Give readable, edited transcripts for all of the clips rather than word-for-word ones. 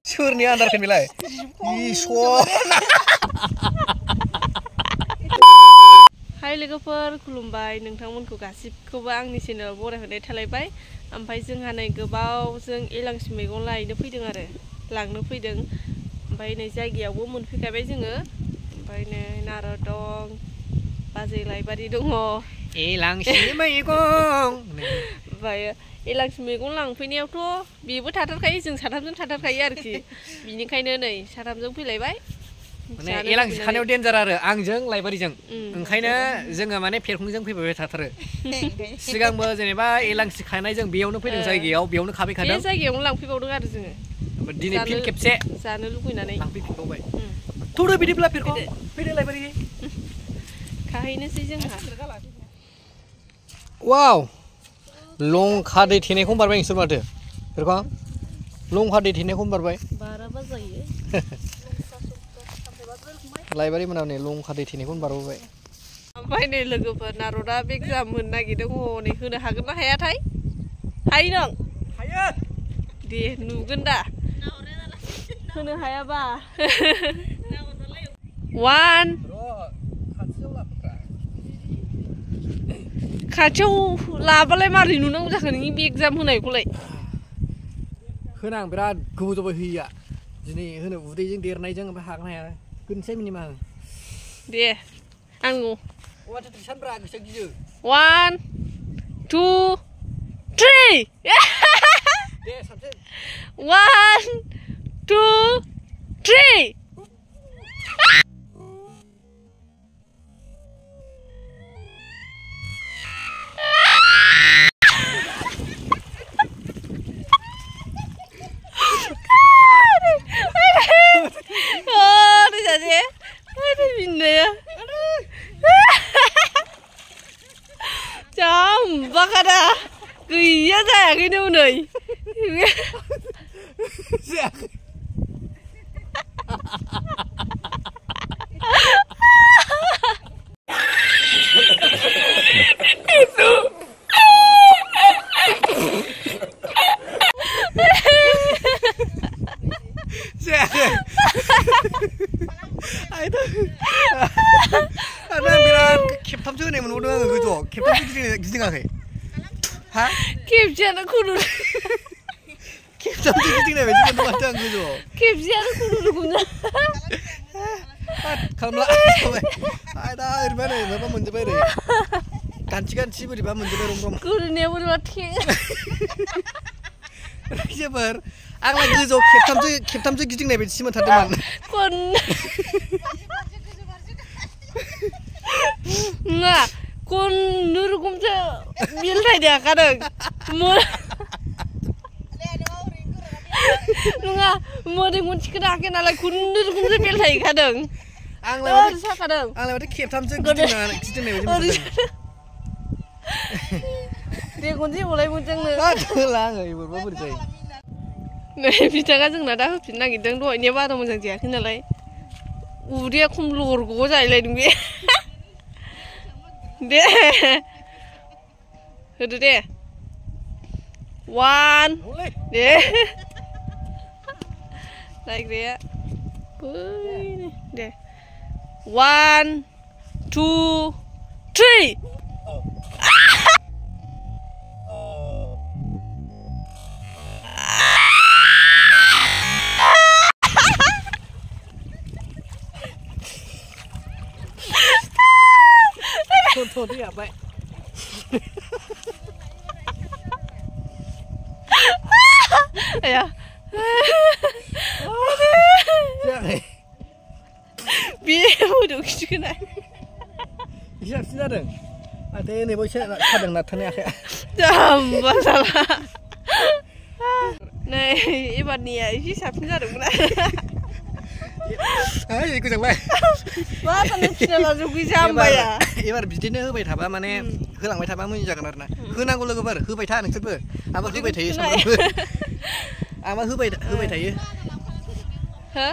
सोरनि आन्दारखौ बेलाय हाय लोगोफोर खुलुमबाय नोंथांमोनखौ गासिबखौबो आंनि चेनेलाव बरायहरनाय थालायबाय ओमफ्राय जोंहा नै गोबावजों एलांसि मैगं लायनो फैदों आरो लांनो फैदों ओमफ्राय नै जायगायावबो मोनफैखाबाय जोङो ओमफ्राय नै नार दं बाजै लाइबारि दङ एलांसि मैगं ओमफ्राय एलांसि मैगं लांफैनायावथ' बेबो थाथारखायो जों साथामजों थाथारखायो आरोखि बिनिखायनो नै साथामजों फैलायबाय माने एलांसि खानायाव डेन्जार आरो आंजों लाइबारिजों ओंखायनो जोङो माने फेरखंजों फैबाय थाथारो सिगांबो जेनेबा एलांसि खानाय जों बेयावनो फैदों जायगायाव बेयावनो खाफैखादों बे जायगायावनो लांफैबावदों आरो जोङो दिनै फिन खेबसे जानो लुगैनानै लांफैफिनबावबाय थुदो बिदिब्ला फेरखं फैदो लाइबारि खाहैनोसै जोंहा वाव लंका दै थेनायखौ बारबाय नोंसोर माथो फेरखं लंका दै थेनायखौ बारबाय बाराबा जायो लाइबारि मोनाव नै लंका दै थेनायखौ बारबोबाय ओमफ्राय नै लोगोफोर नारदा एगजाम होनो नागिरदों हनै होनो हागोन ना हायाथाय हायो नों हायो दे नुगोन दा होनो हायाबा 1 खाथियाव लाबालाय मारै नुनांगौ जाखो नोंनि बे एगजाम होनायखौलाय होनां बिराद गोबाव जाबाय होयिया दिनै होनो उदैजों देरनायजों ओमफ्राय हागोन हाया होनोसै मिनिमा दे आं 1 2 3 दे साबसिन 1 2 3 Bakada gaya saya gini unai. Itu. Ada bilang खेबथाम जोनाय मोनबावदों आङो गोजौआव खेबथाम गिदिङाखै हा खेबसेयानो खुनुर खेबथाम गिदिंनाय बायदि मोनदों माथो आं गोजौआव खेबसेयानो खुनुरुखौनो खालामला आयदा ओरैबा नै माबा मोनजोब्बाय ओरै गान्थि बोरैबा मोनजोब्बाय रम गोरोनाया बोरैबा रायजोफोर आंलाय गोजौआव खेबथामसो गिदिंनाय बायदिसो मोनथारदोंमोन Nggak, kunurkumse bilai dia kadang, nggak, mau dimunci kenakin ala kunurkumse bilai kadang, Anglamat kadang, anglamat खेबथामसो गिदिंनाय बायदि मोनदों dia kunci mulai muncang nih, lah nggak ibu bapak bersih, nih bicara जोंना दा होफिननो नागिरदों दहायनिया बारा मोजां जायाखै नालाय उदैया खमलर ग'ग जाहैलायदों बे दे होदो दे 1 दे नायग्राया बै दे 1 2 3 Thôi đi à vậy. Ya. Biar udah gitu kan. Siap siap dong. Ada ini bosnya kadang natanya kayak. Jambal salah. Nih, ibarat nih ya, ini siap siap dong. Ayo ikut sampai. Wah, tanah Cina langsung sampai ya. Ibar bidiनो होबाय थाबा माने होलांबाय थाबा मोजां जागोन आरोना होनांगौ लोगोफोर होबाय था नोंसोरबो आंबो होबाय थायो सामफ्रामबो आंबो होबाय थायो हो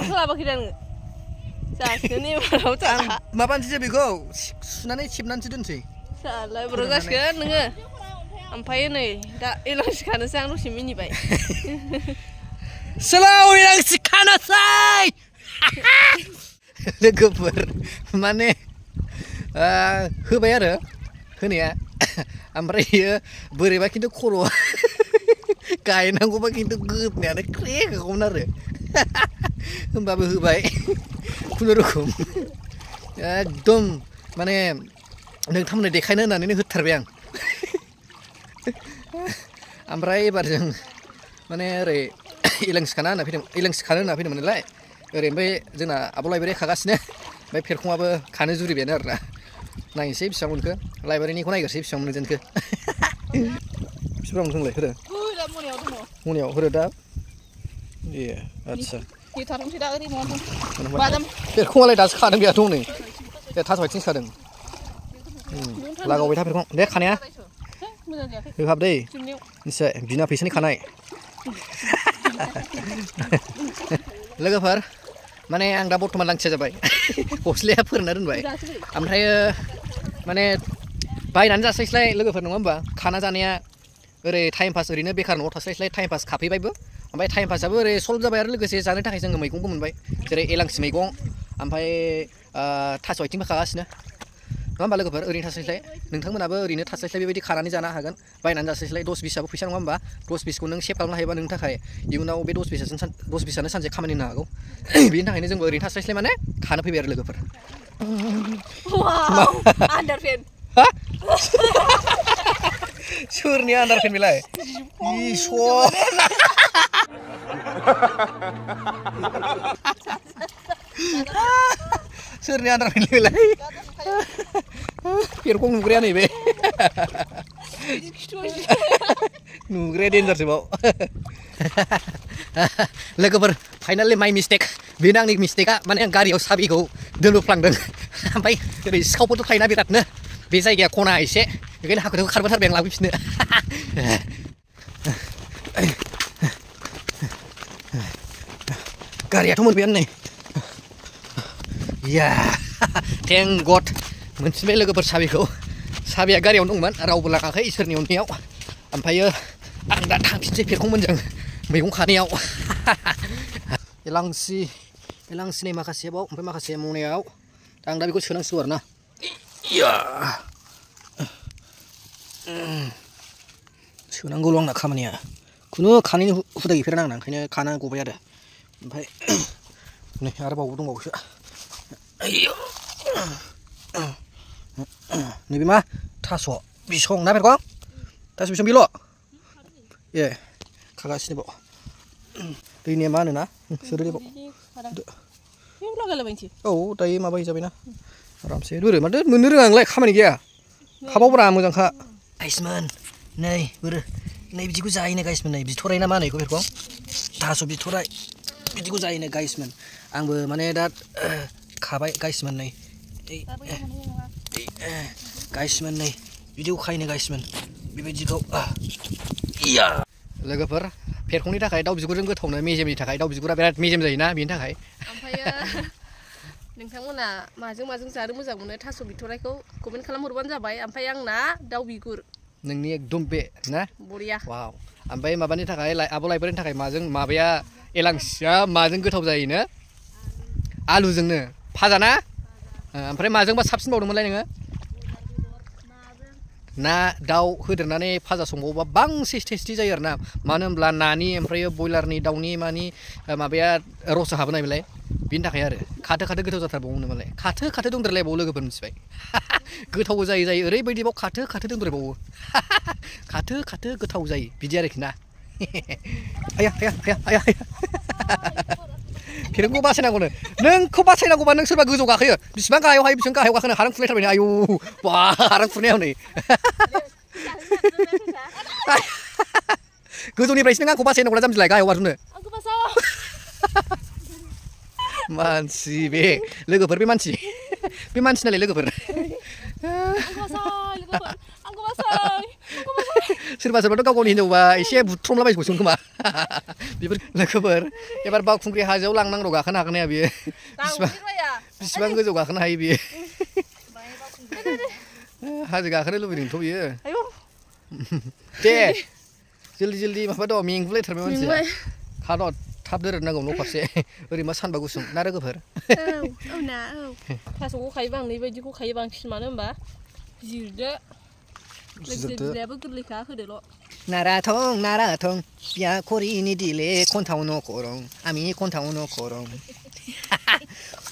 होलाबाखै दा नोङो जासिगोन एबाराव जाला माबानोसै बेखौ सुनानै सिबनानैसो दोनसै जालाय बर' जासिगोन नोङो ओमफ्राय नै दा एलांसि खानोसै आं दसे मिनिबाय Slow Ilang Kanasai लोगोफोर माने होबाय आरो होनाया ओमफ्राय इयो बोरैबा खिन्थु खर'आ गायनांगौबा खिन्थु गोदनायानो ख्रेक होगौमोन आरो होमबाबो होबाय खुनुरुखुम एकदम माने नोंथांमोननो देखायनो होननानैनो होथारबाय आं ओमफ्राय एबार जों माने ओरै इलांसि खानो होनना फैदोंमोन नालाय ओरै ओमफ्राय जोंना आब' लाइब्रेरि खागासिनो ओमफ्राय फेरखङाबो खानो जुरिबायानो आरोना नायनोसै बेसेबां मोनखो लाइब्रेरिनिखौ नायग्रोसै बेसेबां मोनजेनखो बेसेबां मोनखोंलाय होदो मनायाव होदो दा ए आदसा फेरखङालाय दासो खादों बेहा दं नै थास' आथिंसो खादों लागावबाय था फेरखं दे खानाया होहाब दै निस्सय बिना फैसानि खानाय लोगोफोर माने आं दा बर्थमान लांथिया जाबाय गस्लाया फोरानना दोनबाय ओमफ्राय माने बायनानै जास्लायस्लाय लोगोफोर नङा होमबा खाना जानाया ओरै टाइम पास ओरैनो बेखार न'आव थास्लायस्लाय टाइम पास खाफैबायबो ओमफ्राय टाइम पासआबो ओरै सल्भ जाबाय आरो लोगोसे जानो थाखाय जोङो मैगंबो मोनबाय जेरै एलांसि मैगं ओमफ्राय थास' आथिंबो खागासिनो नङा होमबा लोगोफोर ओरैनो थास्लायस्लाय नोंथांमोनाबो ओरैनो थास्लायस्लाय बेबायदि खानानै जानो हागोन बायनानै जास्लायस्लाय 10 20आबो फैसा नङा होमबा 10 20खौ नों सेभ खालामनो हायोबा नोंनि थाखाय इयुनाव बे 10 20आनो सानसे खामानि होनो हागौ बेनि थाखायनो जोंबो ओरैनो थास्लायस्लाय माने खानो फैबाय आरो लोगोफोर सोरनि आन्दारफेन बेलाय इसर सोरनि आन्दारफेन बेलाय फेरखं नुग्राया नैबे नुग्राया देन्जारसोबाव लोगोफोर फाइनालि माइ मिस्टेक बेनो आंनि मिस्टेकआ माने आं गारियाव साबिखौ दोनबोफ्लांदों ओमफ्राय ओरै सिखावफोरथ' थायोना बिरादनो बे जायगाया खना एसे बेखायनो हाखु दाखु खारबोथारबाय आं लाबोफिननो गारियाथ' मोनबायानो नै या थेंक गड मोनफिनबाय लोगोफोर साबिया गारियावनो दंमोन रावबो लाङाखै इसोरनि अननायाव ओमफ्रायो आं दा थांफिनसै फेरखंमोनजों मैगं खानायाव एलांसिनि माखासेबाव ओमफ्राय माखासे मनायाव आं दा बेखौ सोनांसिगौ आरो ना सोनांगौल' आंना खामानिया खुनु खानायनि हुदा गैफेरा आंना ओंखायनो खाना गबाय आरो ओमफ्राय नै आरो दंबावोसो नैबे मा थास' बिसं ना फेरखं थास' बिसं बेल' ए खागासिनो बाव दैनिया मा होनोना सोदो औ दायो माबा जाबायना आरामसे बोरो माथो मोननो रोङा आंलाय खामानि गैया खाबावब्रा मोजांखा गाइसमोन नै बोरो नै बिदिखौ जायोनो गाइसमोन नै बिथराय ना मा होनो बेखौ फेरखं थास' बिथराय बिदिखौ जायोनो गाइसमोन आंबो माने दा खाबाय गाइसमोन नै गाइसमोन नै बिदिखौ खायनो गाइसमोन बेबायदिखौ लोगोफोर फेरखंनि थाखाय दाउ बिगुरजों गोथावनो मेजेमनि थाखाय दाउ बिगुरा बिराद मेजेम जायोना बेनि थाखाय ओमफ्रायो नोंथांमोना माजों जानो मोजां मोनो थास' बिथरायखौ कमेन्ट खालामहरबानो जाबाय ओमफ्राय आंना दाउ बिगुर नोंनि एकदम बे ना बरिया वाव ओमफ्राय माबानि थाखाय आब' लाइब्रेरिनि थाखाय माबाया एलांसिया माजों गोथाव जायोनो आलुजोंनो फाजा ना ओमफ्राय माजोंबा साबसिन बावदोंमोनलाय नोङो ना दाउ होदेरनानै फाजा संबावोबा बांसिन टेस्टि जायो आरो ना मानो होनब्ला नानि ओमफ्राय बयलारनि दाउनि मानि माबाया रसा हाबोनाय बेलाय बिनि थाखाय आरो खाथो गोथाव जाथारबावो मालाय खाथो दंद्रायलायबावो लोगोफोर मिथिबाय गोथावबो जायो ओरैबायदिबाव खाथो दंद्रायबावो खाथो गोथाव जायो बिदि आरोखि ना आया फेरखंखौ बासायनांगौनो नोंखौ बासायनांगौबा नों सोरबा गोजौ गाखोयो बिसिबां गाहायाव गाखोनो हारां खुरलायथारबाय आयु बा हारां खुरनायाव नै गोजौनिफ्रायसो नों आंखौ बासायनांगौना जाम्बिलाय गाहायाव बाज्रुमनो मानसि बे लोगोफोर बे मानसि नालाय लोगोफोर सोरबाथ' गावनि हिनजावबा एसे बुथ्रमलाबायगौसोमोन खोमा बेफोर लोगोफोर एबार बावखुंग्रि हाजोआव लांनांगौ गाखोनो हागोन ना बियो बिसिबां गोजौ गाखोनो हायो बियो हाजो गाखोनो लुबैदोंथ' बियो दे जल्दि माबा दं मेंगुलायथारबाय मानसिया थाब दोरोदनांगौ न' फारसे ओरैनो सानबा गुसुं ना लोगोफोर औ ना औ थास'खौ खायोबा आं नैबायदिखौ खायो बांसिन मानो होनबा जिरदो लोगोसे बिलाइयाबो गोरलैखा होदोल' 나라통 야 코리니 딜레 콘타우노 코롱 아미 콘타우노 코롱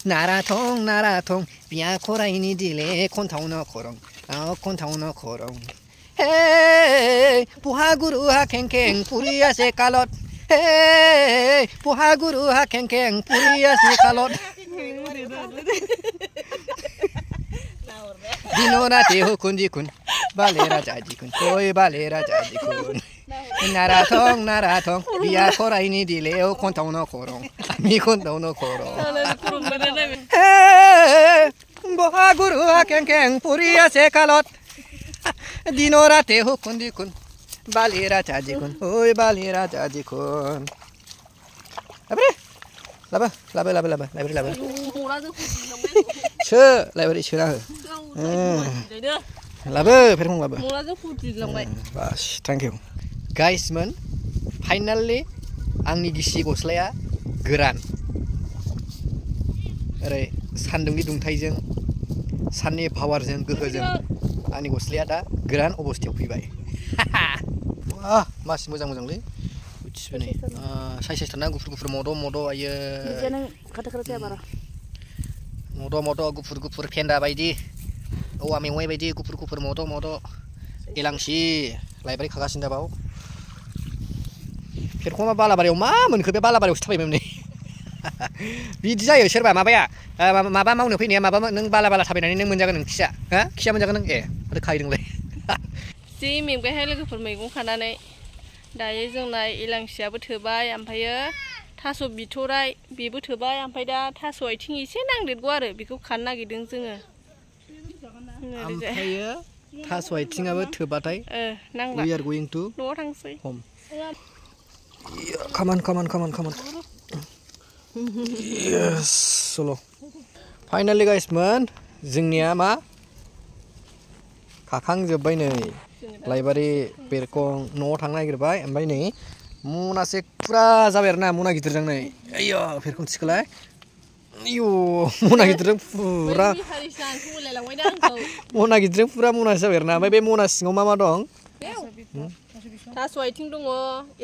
나라통 야 코라이니 딜레 콘타우노 코롱 아 콘타우노 코롱 헤이 부하구루하 캥캥 뿌리야세 칼롯 헤이 부하구루하 캥캥 뿌리야세 칼롯 디노나 대호군디군 발레라 자지군 코이 발레라 자지군 나라통 비야 코라이니 딜레오 콘타우노 코롱 미 콘타우노 코롱 헤 보하구루하 캥캥 뿌리야세 칼롯 디노라 대호군디군 발레라 자지군 코이 발레라 자지군 라바 쳐 라이브리 쳐라 라브 페롱 라브 बास थैंक यू गाइसमोन फाइनाली आंनि गिसि गस्लाया गोरान ओरै सान्दुंनि दुंथाइजों साननि पावारजों गोहोजों आंनि गस्लाया दा गोरान अबस्थायाव फैबाय वाह मासि मोजांलै उथिबोनै साइज थाना गुफुर मद' आयो मद' गुफुर फेन्दा बायदि औवा मेवाइ बायदि गुफुर मद' एलांसि लाइब्रेरि खागासिनो दाबाव फेरखमा बालाबारियाव मा मोनखो बे बालाबारियावसो थाबायमोन नै बिदि जायो सोरबा माबाया माबा मावनो फैनाया माबा नों बाला थाबायनानै नों मोनजागोन नों खिया मोनजागोन नों ए माथो खाहैदोंलाय जि मेंबायहाय लोगोफोर मैगं खानानै दायो जोंना एलांसियाबो थोबाय ओमफ्रायो थास' बिथराइ बेबो थोबाय ओमफ्राय दा थास' आथिं एसे नांदेरगौ आरो बेखौ खानो नागिरदों जोङो ओमफ्रायो थास' आथिङाबो थोबाथाय we are going to न'आव थांसै home come on yes solo finally guys मोन जोंनिया मा खाखांजोब्बाय नै लाइब्रेरि बेरकं न'आव थांनो नागिरबाय ओमफ्राय नै मनासे फुरा जाबाय आरोना मना गिदिरजों नै आयौ बेरकं थिखोलाय आयौ मना गिदिरजों फुरा मना गिदिरजों फुरा मनासे जाबाय आरोना ओमफ्राय बे मना सिङाव मा दं थास' आथिं दङ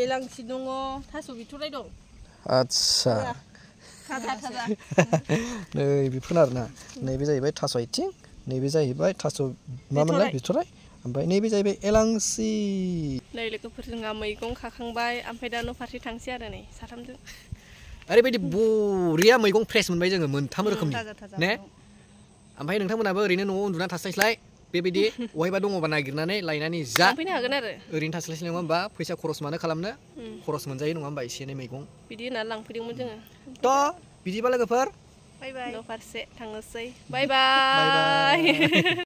एलांसि दङ थास' बिथराइ दं आच्छा नै बेफोर आरोना नैबे जाहैबाय थास' आथिं नैबे जाहैबाय थास' मामोनलाय बिथराइ ओमफ्राय नैबे जाहैबाय एलांसि नै लोगोफोर जोंहा मैगं खाखांबाय ओमफ्राय दा न' फारसे थांसै आरो नै साथामजों ओरैबायदि बरिया मैगं फ्रेस मोनबाय जोङो मोनथाम रोखोमनि ने ओमफ्राय नोंथांमोनाबो ओरैनो न'आव उन्दुना थास्लायस्लाय बेबायदि बहायबा दङबा नागिरनानै लायनानै जा फैनो हागोन आरो ओरैनो थास्लायस्लाय नङा होमबा फैसा खरस मानो खालामनो खरस मोनजायो नङा होमबा एसे एनै मैगं बिदि होननानै लांफैदोंमोन जोङो थ' बिदिबा लोगोफोर न' फारसे थांनोसै बाय बाय